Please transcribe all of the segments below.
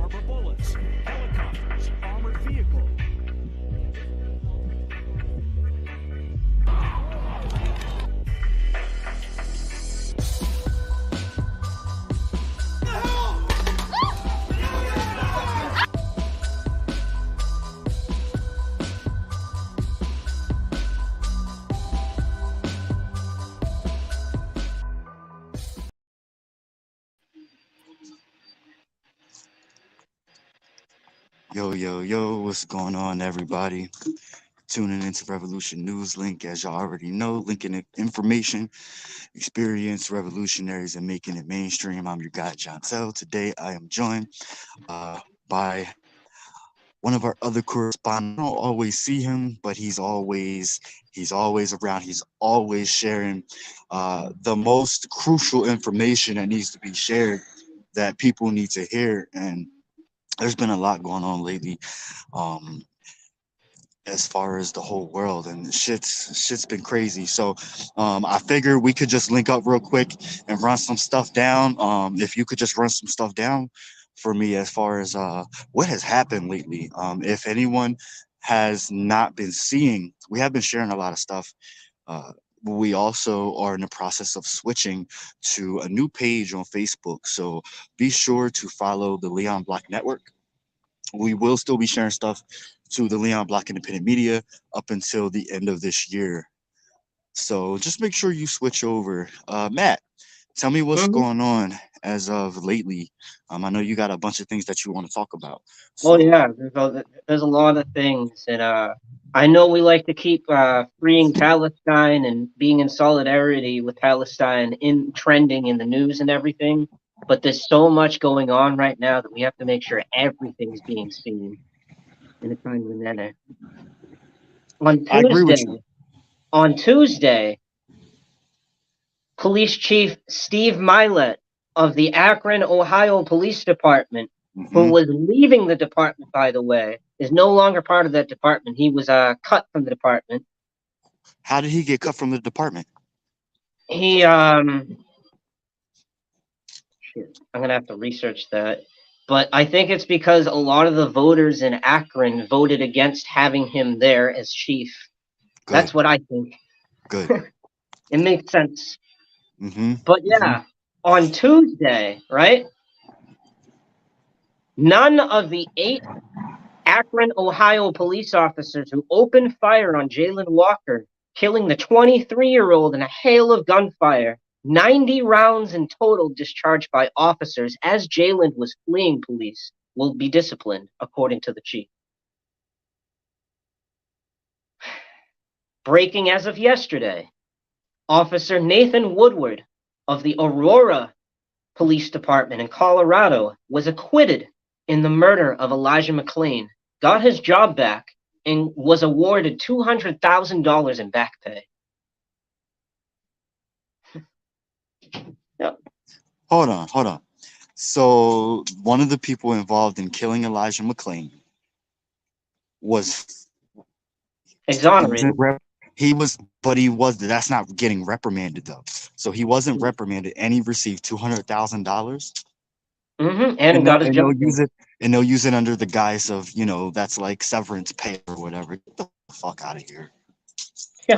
rubber bullets, helicopters, armored vehicles. Yo, yo, yo, what's going on, everybody? Tuning into Revolution Newslink, as y'all already know, linking information, experience, revolutionaries, and making it mainstream. I'm your guy, Jontel. Today, I am joined by one of our other correspondents. I don't always see him, but he's always around. He's always sharing the most crucial information that needs to be shared that people need to hear. And there's been a lot going on lately. Um, as far as the whole world, and shit's been crazy. So I figured we could just link up real quick and run some stuff down. If you could just run some stuff down for me as far as what has happened lately. If anyone has not been seeing, we have been sharing a lot of stuff. We also are in the process of switching to a new page on Facebook, so be sure to follow the Leon Block Network. We will still be sharing stuff to the Leon Block Independent Media up until the end of this year. So just make sure you switch over. Matt, tell me what's going on as of lately. I know you got a bunch of things that you want to talk about. Well, yeah, there's a lot of things, and I know we like to keep freeing Palestine and being in solidarity with Palestine in trending in the news and everything. But there's so much going on right now that we have to make sure everything's being seen in a timely manner. I agree with you. On Tuesday, Police Chief Steve Milet of the Akron, Ohio Police Department, who was leaving the department, by the way, is no longer part of that department. He was cut from the department. How did he get cut from the department? He I'm gonna have to research that, but I think it's because a lot of the voters in Akron voted against having him there as chief. Good. That's what I think. Good. It makes sense. But yeah, on Tuesday, right? None of the 8 Akron, Ohio police officers who opened fire on Jalen Walker, killing the 23-year-old in a hail of gunfire, 90 rounds in total discharged by officers as Jalen was fleeing police, will be disciplined, according to the chief. Breaking as of yesterday, Officer Nathan Woodward of the Aurora Police Department in Colorado was acquitted in the murder of Elijah McClain, got his job back, and was awarded $200,000 in back pay. Yep. Hold on. So one of the people involved in killing Elijah McClain was exonerated. That's not getting reprimanded though. So he wasn't reprimanded, and he received $200,000. And got his job. They'll use it under the guise of, that's like severance pay or whatever. Get the fuck out of here. Yeah.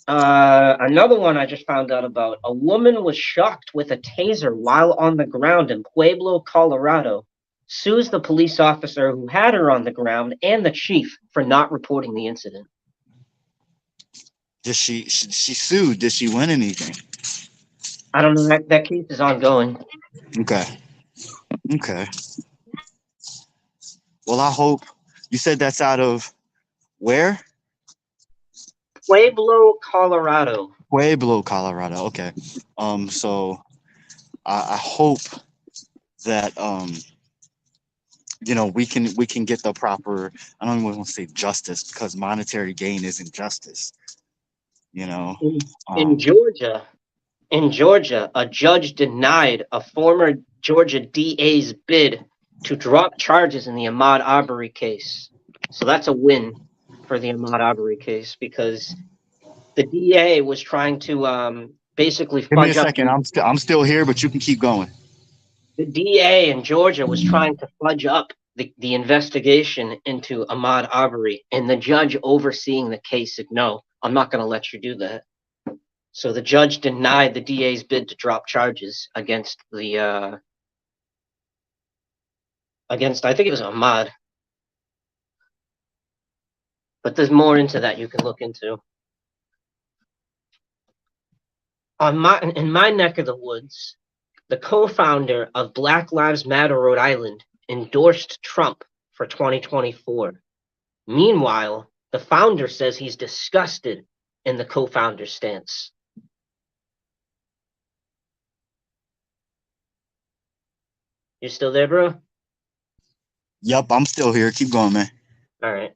Another one I just found out about. A woman was shocked with a taser while on the ground in Pueblo, Colorado. Sues the police officer who had her on the ground and the chief for not reporting the incident. Did she sued? Did she win anything? I don't know. That case is ongoing. Okay. Well, I hope you said that's out of where? Pueblo, Colorado. Okay. So I hope that we can get the proper, I don't even want to say justice, because monetary gain isn't justice. In Georgia, a judge denied a former Georgia DA's bid to drop charges in the Ahmaud Arbery case. So that's a win for the Ahmaud Arbery case, because the DA was trying to basically fudge. Give me a second. I'm still here, but you can keep going. The DA in Georgia was trying to fudge up the investigation into Ahmaud Arbery, and the judge overseeing the case said, "No, I'm not going to let you do that." So the judge denied the DA's bid to drop charges against I think it was Ahmaud. But there's more into that you can look into. In my neck of the woods, the co-founder of Black Lives Matter Rhode Island endorsed Trump for 2024. Meanwhile, the founder says he's disgusted in the co-founder's stance. You still there, bro? Yep, I'm still here. Keep going, man. All right.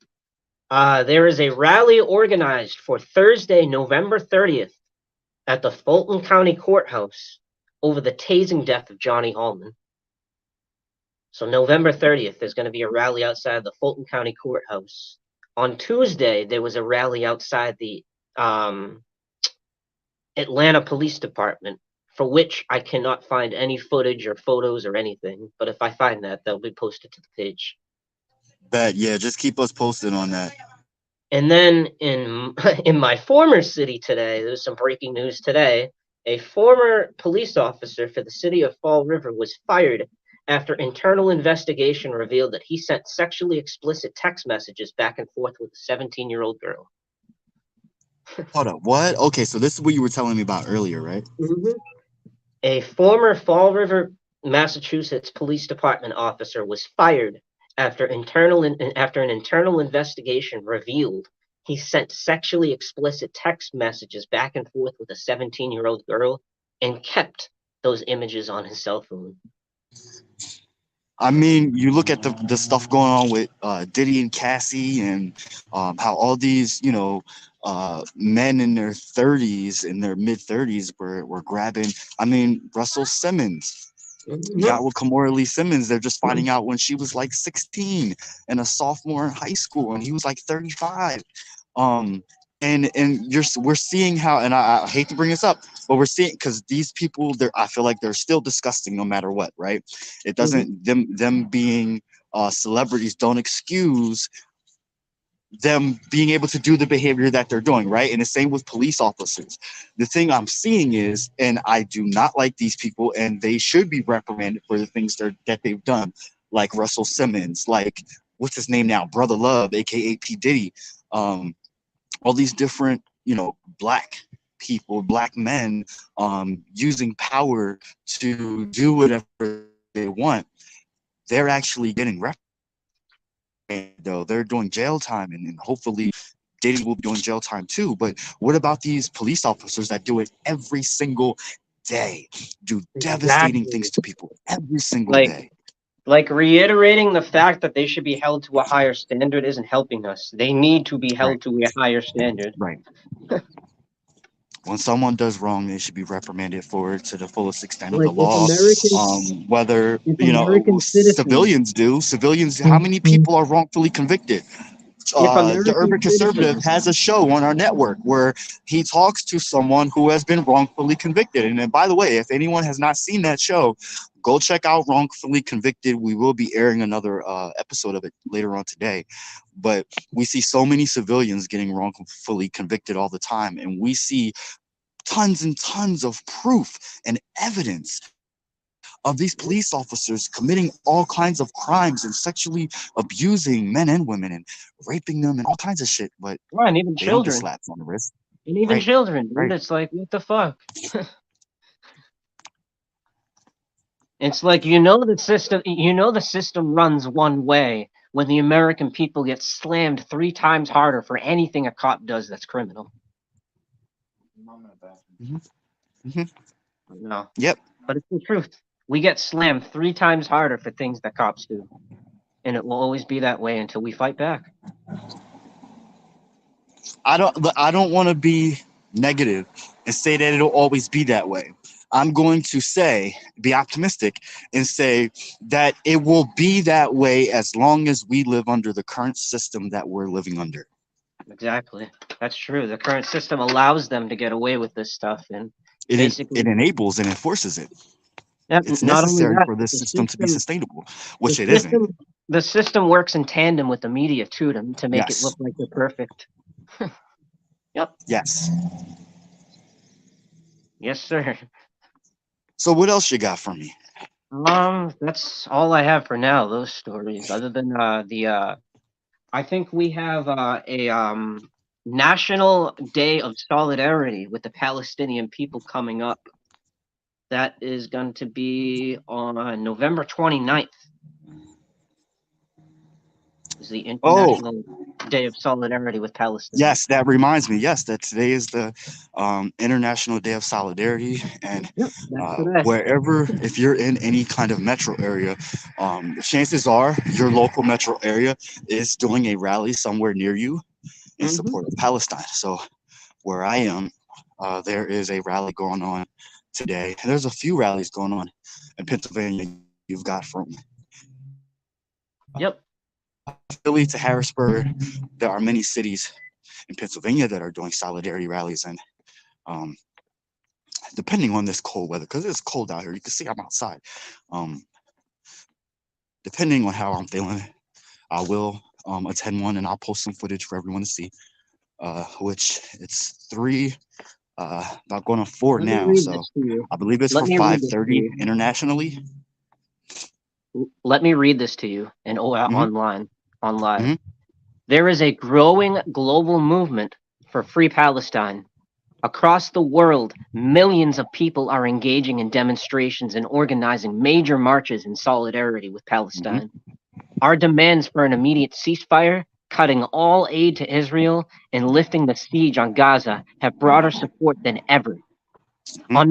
There is a rally organized for Thursday, November 30th at the Fulton County Courthouse over the tasing death of Johnny Hallman. So November 30th, there's going to be a rally outside the Fulton County Courthouse. On Tuesday, there was a rally outside the Atlanta Police Department, for which I cannot find any footage or photos or anything. But if I find that, they'll be posted to the page. Bet, yeah, just keep us posted on that. And then in my former city today, there's some breaking news today. A former police officer for the city of Fall River was fired after internal investigation revealed that he sent sexually explicit text messages back and forth with a 17-year-old girl. Hold up, what? Okay, so this is what you were telling me about earlier, right? Mm-hmm. A former Fall River, Massachusetts police department officer was fired after an internal investigation revealed he sent sexually explicit text messages back and forth with a 17-year-old girl and kept those images on his cell phone. I mean, you look at the stuff going on with Diddy and Cassie, and how all these, men in their 30s, in their mid 30s, were grabbing. I mean, Russell Simmons. You got with Kamora Lee Simmons, they're just finding out when she was like 16 and a sophomore in high school, and he was like 35. And we're seeing how, and I hate to bring this up, but we're seeing, because these people, I feel like they're still disgusting no matter what, right? It doesn't, them being celebrities don't excuse them being able to do the behavior that they're doing, right? And the same with police officers. The thing I'm seeing is, and I do not like these people, and they should be reprimanded for the things that they've done, like Russell Simmons, like, what's his name now? Brother Love, aka P. Diddy. All these different, black people, black men, using power to do whatever they want. They're actually getting reprimanded. Though they're doing jail time, and hopefully Diddy will be doing jail time too. But what about these police officers that do it every single day, do devastating things to people every single day? Like, reiterating the fact that they should be held to a higher standard isn't helping us. They need to be held to a higher standard. Right. When someone does wrong, they should be reprimanded for it to the fullest extent of the law. Whether civilians do. Civilians, how many people are wrongfully convicted? The Urban Conservative has a show on our network where he talks to someone who has been wrongfully convicted. And then, by the way, if anyone has not seen that show, go check out Wrongfully Convicted. We will be airing another episode of it later on today. But we see so many civilians getting wrongfully convicted all the time, and we see tons and tons of proof and evidence of these police officers committing all kinds of crimes and sexually abusing men and women and raping them and all kinds of shit. But and even they children. don't get slaps on the wrist. And even children, dude. Right. It's like, what the fuck? It's like, the system runs one way when the American people get slammed 3 times harder for anything a cop does that's criminal. No. Yep. But it's the truth. We get slammed 3 times harder for things that cops do. And it will always be that way until we fight back. I don't want to be negative and say that it'll always be that way. I'm going to be optimistic and say that it will be that way as long as we live under the current system that we're living under. Exactly. That's true. The current system allows them to get away with this stuff, and it enables and enforces it. Yep, It's not only necessary that, for this system to be sustainable, the which it isn't. system, the system works in tandem with the media too to make it Yes. look like they're perfect. Yep. Yes. Yes, sir. So what else you got for me? That's all I have for now. Those stories, other than I think we have a National Day of Solidarity with the Palestinian people coming up. That is going to be on November 29th. Is the Oh, International Day of Solidarity with Palestine. yes, that reminds me. Yes, that today is the International Day of Solidarity, and Yep, that's today. wherever, if you're in any kind of metro area, chances are your local metro area is doing a rally somewhere near you in support of Palestine. So where I am, there is a rally going on today. And there's a few rallies going on in Pennsylvania. You've got from Yep. Philly to Harrisburg. There are many cities in Pennsylvania that are doing solidarity rallies, and depending on this cold weather, because it's cold out here, you can see I'm outside. Depending on how I'm feeling, I will attend one, and I'll post some footage for everyone to see. Which it's 3, about going on 4 Let me now. read So this to you. I believe it's Let for me read this to 5:30 you. internationally. Let me read this to you and online, on live. Mhm. There is a growing global movement for free Palestine. Across the world, millions of people are engaging in demonstrations and organizing major marches in solidarity with Palestine. Our demands for an immediate ceasefire, cutting all aid to Israel, and lifting the siege on Gaza have broader support than ever. On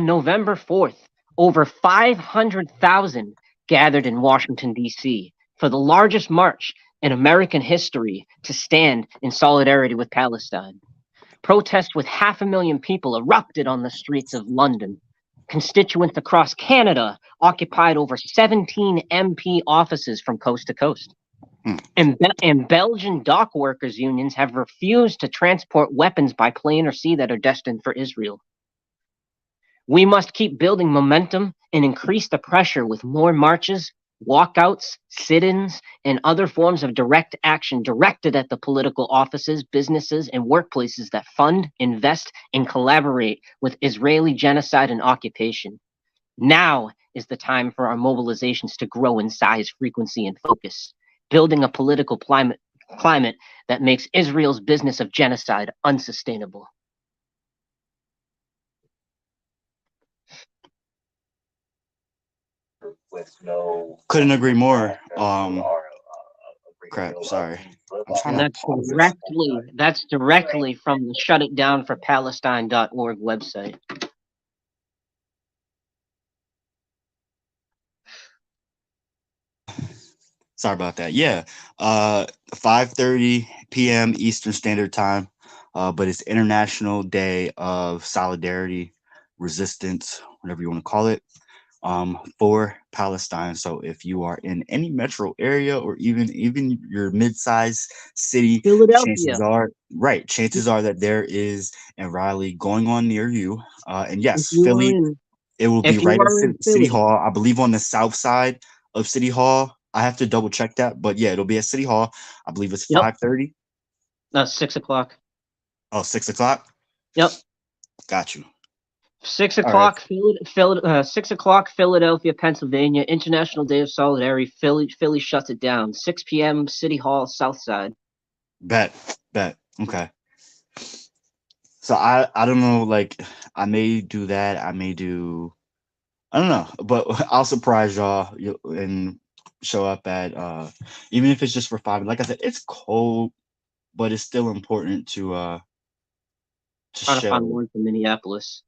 November 4th, over 500,000 gathered in Washington, D.C. for the largest march in American history to stand in solidarity with Palestine. Protests with 500,000 people erupted on the streets of London. Constituents across Canada occupied over 17 MP offices from coast to coast. And Belgian dock workers' unions have refused to transport weapons by plane or sea that are destined for Israel. We must keep building momentum and increase the pressure with more marches, walkouts, sit-ins, and other forms of direct action directed at the political offices, businesses, and workplaces that fund, invest, and collaborate with Israeli genocide and occupation. Now is the time for our mobilizations to grow in size, frequency, and focus, building a political climate that makes Israel's business of genocide unsustainable. Couldn't agree more. Crap, sorry. I'm trying And to pause this. that's directly from the shutitdownforpalestine.org website. Sorry about that. Yeah, 5:30 p.m. Eastern Standard Time, but it's International Day of Solidarity, Resistance, whatever you want to call it, for Palestine. So if you are in any metro area or even your mid-sized city, Philadelphia. chances are that there is a rally going on near you. And If yes, you are Philly, in it will be if you right at are in City Philly, Hall. I believe on the south side of City Hall. I have to double check that, but yeah, it'll be at City Hall. I believe it's yep, 5:30. 6 o'clock. Oh, 6 o'clock. Yep, Got you. 6 All right. o'clock. 6 o'clock, Philadelphia, Pennsylvania. International Day of Solidarity. Philly shuts it down. 6 p.m. City Hall, South Side. Bet. Okay. So I don't know. Like I may do that. I don't know, but I'll surprise y'all and show up at even if it's just for 5. Like I said, it's cold, but it's still important to Trying to find show. one from Minneapolis.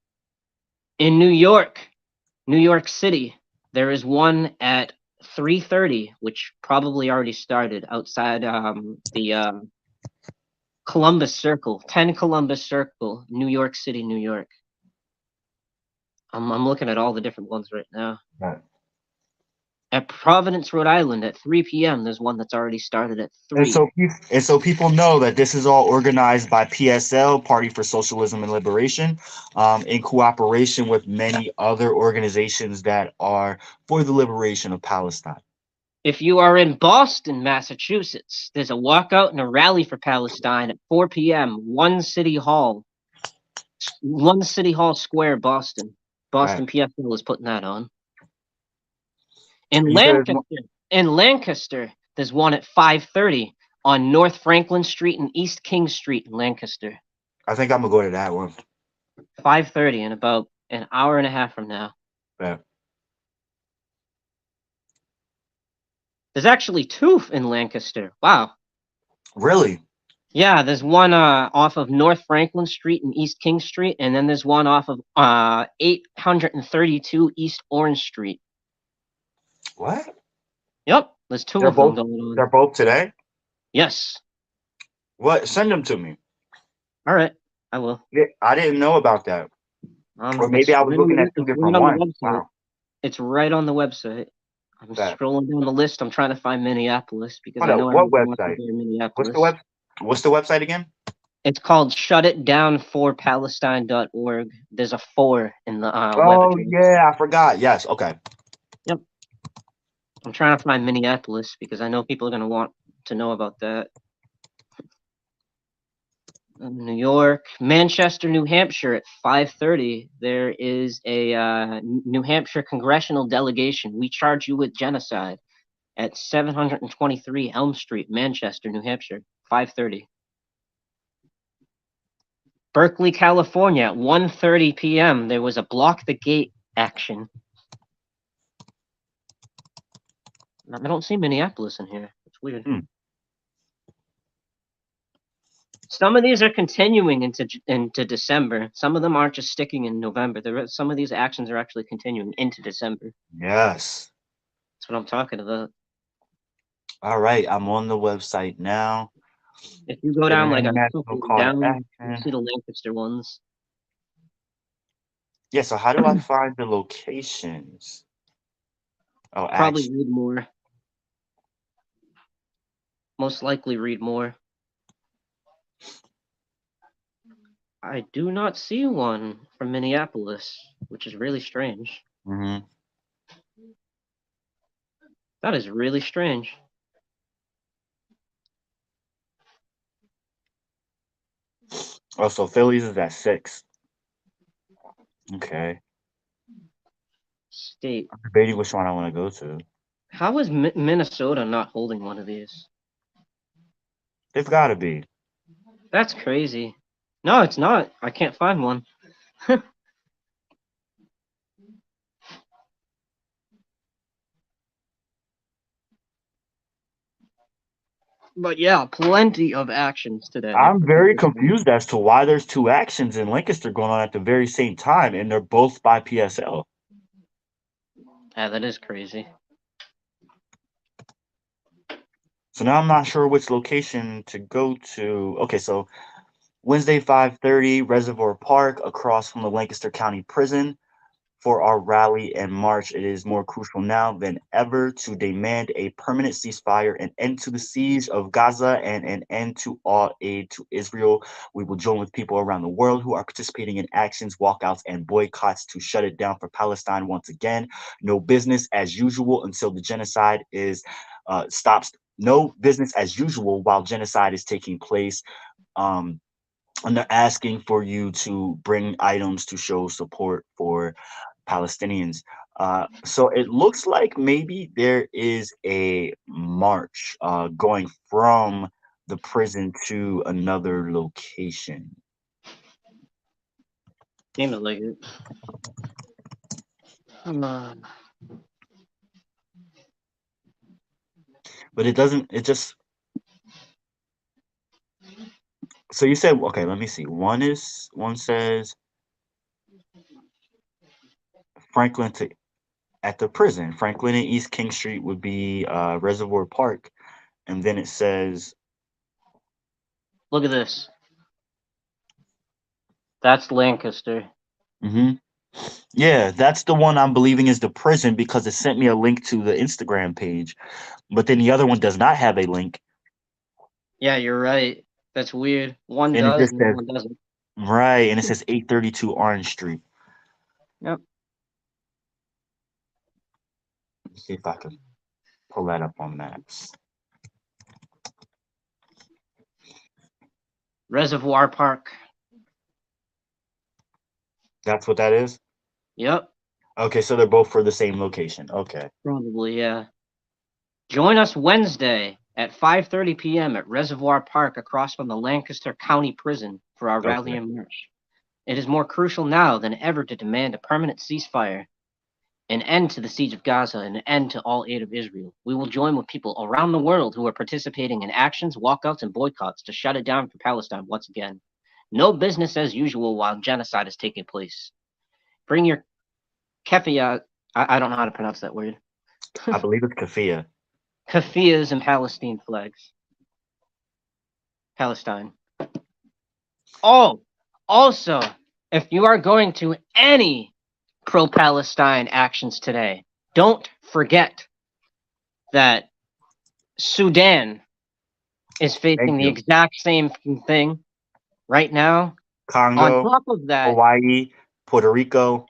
In New York City, there is one at 3:30, which probably already started outside the Columbus Circle, 10 Columbus Circle, New York City, New York. I'm looking at all the different ones right now. Right. At Providence, Rhode Island, at 3 p.m. There's one that's already started at And 3. so, people know that this is all organized by PSL, Party for Socialism and Liberation, in cooperation with many other organizations that are for the liberation of Palestine. If you are in Boston, Massachusetts, there's a walkout and a rally for Palestine at 4 p.m. One City Hall Square, Boston. Right. Boston PSL is putting that on. In You said there's Lancaster, there's one at 5:30 on North Franklin Street and East King Street in Lancaster. I think I'm gonna go to that one. 5:30 in about an hour and a half from now. Yeah. There's actually 2 in Lancaster. Wow. Really? Yeah, there's one off of North Franklin Street and East King Street, and then there's one off of 832 East Orange Street. What? Yep, there's 2 They're of them both. going on. They're both today. Yes. What? Send them to me. All right, I will. Yeah, I didn't know about that. Or maybe I was looking at 2 different ones. Wow. It's right on the website. I'm scrolling down the list. I'm trying to find Minneapolis because I know what everyone wants to website? go to Minneapolis. What's the website again? It's called shutitdownforpalestine.org. There's a 4 in the web Oh address. yeah, I forgot. Yes. Okay. Yep. I'm trying to find Minneapolis because I know people are going to want to know about that. New York, Manchester, New Hampshire at 5:30. There is a New Hampshire congressional delegation. We charge you with genocide at 723 Elm Street, Manchester, New Hampshire, 5:30. Berkeley, California at 1:30 p.m. There was a block the gate action. I don't see Minneapolis in here. It's weird. Some of these are continuing into December. Some of them aren't just sticking in November. Some of these actions are actually continuing into December. Yes. That's what I'm talking about. All right, I'm on the website now. If you go down like a International call to down, you action. see the Lancaster ones. Yeah, so how do I find the locations? Oh, Probably action. read more. Most likely read more. I do not see one from Minneapolis, which is really strange. Mm-hmm. That is really strange. Oh, so Phillies is at 6. Okay. State. I'm debating which one I want to go to. How is Minnesota not holding one of these? They've got to be. That's crazy. No, it's not. I can't find one. But yeah, plenty of actions today. I'm very confused as to why there's 2 actions in Lancaster going on at the very same time, and they're both by PSL. Yeah, that is crazy. So now I'm not sure which location to go to. Okay, so Wednesday, 5:30, Reservoir Park, across from the Lancaster County Prison. For our rally and march, it is more crucial now than ever to demand a permanent ceasefire, an end to the siege of Gaza, and an end to all aid to Israel. We will join with people around the world who are participating in actions, walkouts, and boycotts to shut it down for Palestine once again. No business as usual until the genocide is stops. No business as usual while genocide is taking place. And they're asking for you to bring items to show support for Palestinians. So it looks like maybe there is a march going from the prison to another location. Seems like it. But it doesn't, it just. So you said, okay, let me see. One says Franklin to at the prison. Franklin and East King Street would be Reservoir Park. And then it says, Look at this. That's Lancaster. mm-hmm. Yeah, that's the one I'm believing is the prison because it sent me a link to the Instagram page. But then the other one does not have a link. Yeah, you're right. That's weird. One And it does just and the says one doesn't. right, and it says 832 Orange Street. Yep. Let's see if I can pull that up on maps. Reservoir Park. That's what that is? Yep. Okay, so they're both for the same location. Okay. Probably, yeah. Join us Wednesday at 5:30 p.m. at Reservoir Park across from the Lancaster County Prison for our rally Okay. and march. It is more crucial now than ever to demand a permanent ceasefire, an end to the siege of Gaza, and an end to all aid of Israel. We will join with people around the world who are participating in actions, walkouts, and boycotts to shut it down for Palestine once again. No business as usual while genocide is taking place. Bring your keffiyeh. I don't know how to pronounce that word. I believe it's Kafia. Keffiyehs and Palestine flags. Palestine. Oh, also, if you are going to any pro-Palestine actions today, don't forget that Sudan is Thank facing the you. exact same thing right now. On Congo, top of that, Hawaii, Puerto Rico.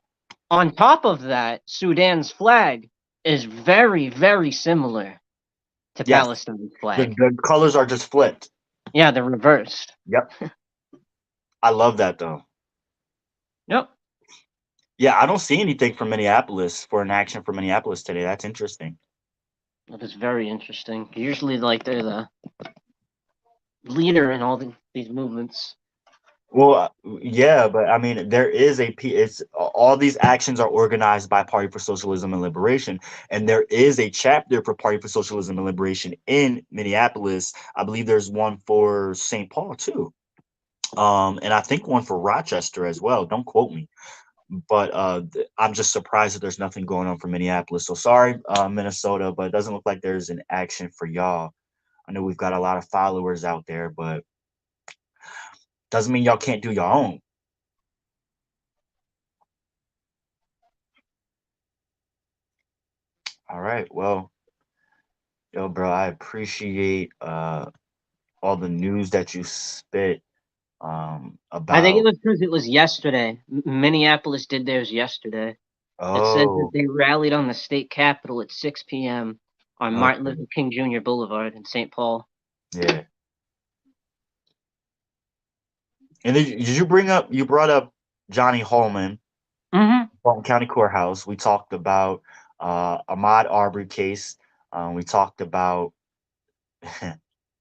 Sudan's flag is very, very similar to Yes. Palestine's The, flag. the colors are just flipped. Yeah, they're reversed. Yep. I love that though. Yep. Yeah, I don't see anything from Minneapolis for an action for Minneapolis today. That's interesting. That is very interesting. Usually, like, they're the leader in all these movements. Well, yeah, but I mean, there is it's all these actions are organized by Party for Socialism and Liberation, and there is a chapter for Party for Socialism and Liberation in Minneapolis. I believe there's one for St. Paul too, and I think one for Rochester as well. Don't quote me, but I'm just surprised that there's nothing going on for Minneapolis. So sorry, Minnesota, but it doesn't look like there's an action for y'all. I know we've got a lot of followers out there, but doesn't mean y'all can't do your own. All right, well. Yo, bro, I appreciate all the news that you spit I think it about. was because it was yesterday. Minneapolis did theirs yesterday. It said that Oh, they rallied on the state capitol at 6 p.m. on Martin okay, Luther King Jr. Boulevard in St. Paul. yeah. And then, did you brought up Johnny Holman, Mm-hmm. Fulton County Courthouse. We talked about Ahmaud Arbery case. We talked about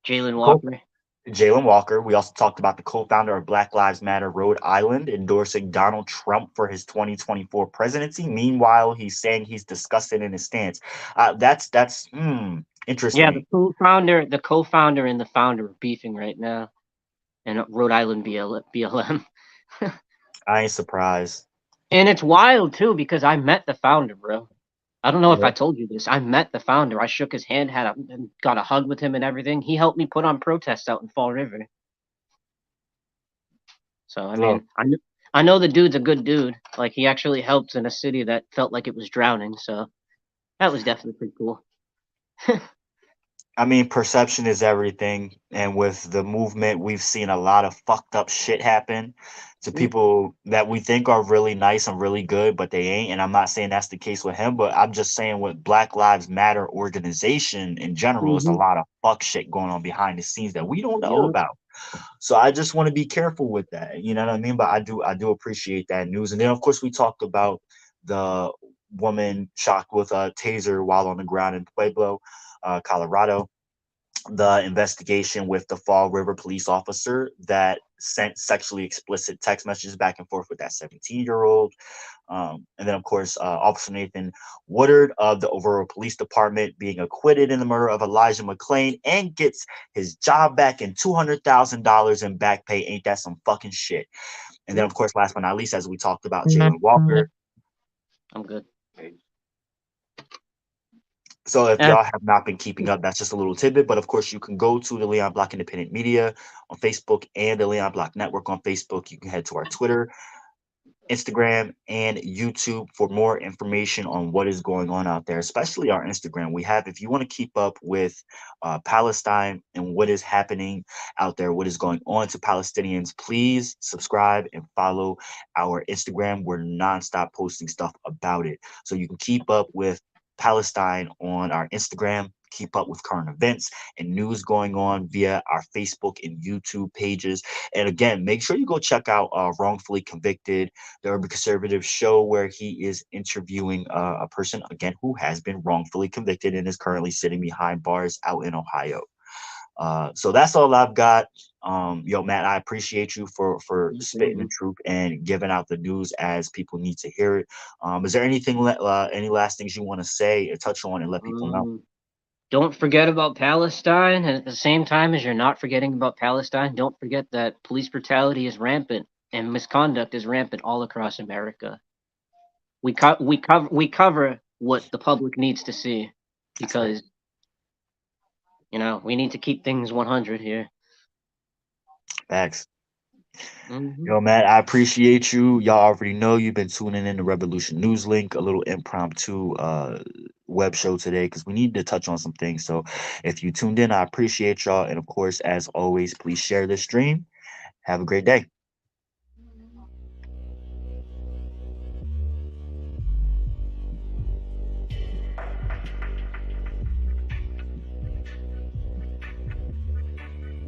Jalen co- Walker. Jalen Walker. We also talked about the co-founder of Black Lives Matter Rhode Island endorsing Donald Trump for his 2024 presidency. Meanwhile, he's saying he's disgusted in his stance. That's Yeah, interesting. the co-founder and the founder are beefing right now in Rhode Island BLM. I ain't surprised. And it's wild too because I met the founder, bro. I don't know if I Yeah. told you this. I met the founder. I shook his hand, got a hug with him and everything. He helped me put on protests out in Fall River. So I Look, mean, I know the dude's a good dude. Like, he actually helped in a city that felt like it was drowning. So that was definitely pretty cool. I mean, perception is everything. And with the movement, we've seen a lot of fucked up shit happen to people that we think are really nice and really good, but they ain't. And I'm not saying that's the case with him, but I'm just saying with Black Lives Matter organization in general, it's a Mm-hmm. lot of fuck shit going on behind the scenes that we don't know Yep. about. So I just want to be careful with that. You know what I mean? But I do appreciate that news. And then of course we talked about the woman shot with a taser while on the ground in Pueblo, Colorado, the investigation with the Fall River police officer that sent sexually explicit text messages back and forth with that 17-year-old. And then, of course, Officer Nathan Woodard of the Aurora Police Department being acquitted in the murder of Elijah McClain and gets his job back and $200,000 in back pay. Ain't that some fucking shit? And then, Yep. of course, last but not least, as we talked about Jalen Walker. I'm good. So if Uh, y'all have not been keeping up, that's just a little tidbit. But of course, you can go to the Leon Block Independent Media on Facebook and the Leon Block Network on Facebook. You can head to our Twitter Instagram, and YouTube for more information on what is going on out there, especially our Instagram. We have, if you want to keep up with Palestine and what is happening out there, what is going on to Palestinians, please subscribe and follow our Instagram. We're nonstop posting stuff about it. So you can keep up with Palestine on our Instagram, keep up with current events and news going on via our Facebook and YouTube pages. And again, make sure you go check out Wrongfully Convicted, the Urban Conservative show, where he is interviewing a person, again, who has been wrongfully convicted and is currently sitting behind bars out in Ohio. So that's all I've got. Yo, Matt, I appreciate you for spitting the truth and giving out the news as people need to hear it. Is there anything, any last things you want to say or touch on and let people know? Um, don't forget about Palestine, and at the same time as you're not forgetting about Palestine, don't forget that police brutality is rampant and misconduct is rampant all across America. We cover what the public needs to see That's right. because we need to keep things 100 here. Facts. Hmm. Yo, Matt, I appreciate you. Y'all already know you've been tuning in to Revolution News Link, a little impromptu web show today because we need to touch on some things. So if you tuned in, I appreciate y'all. And of course, as always, please share this stream. Have a great day.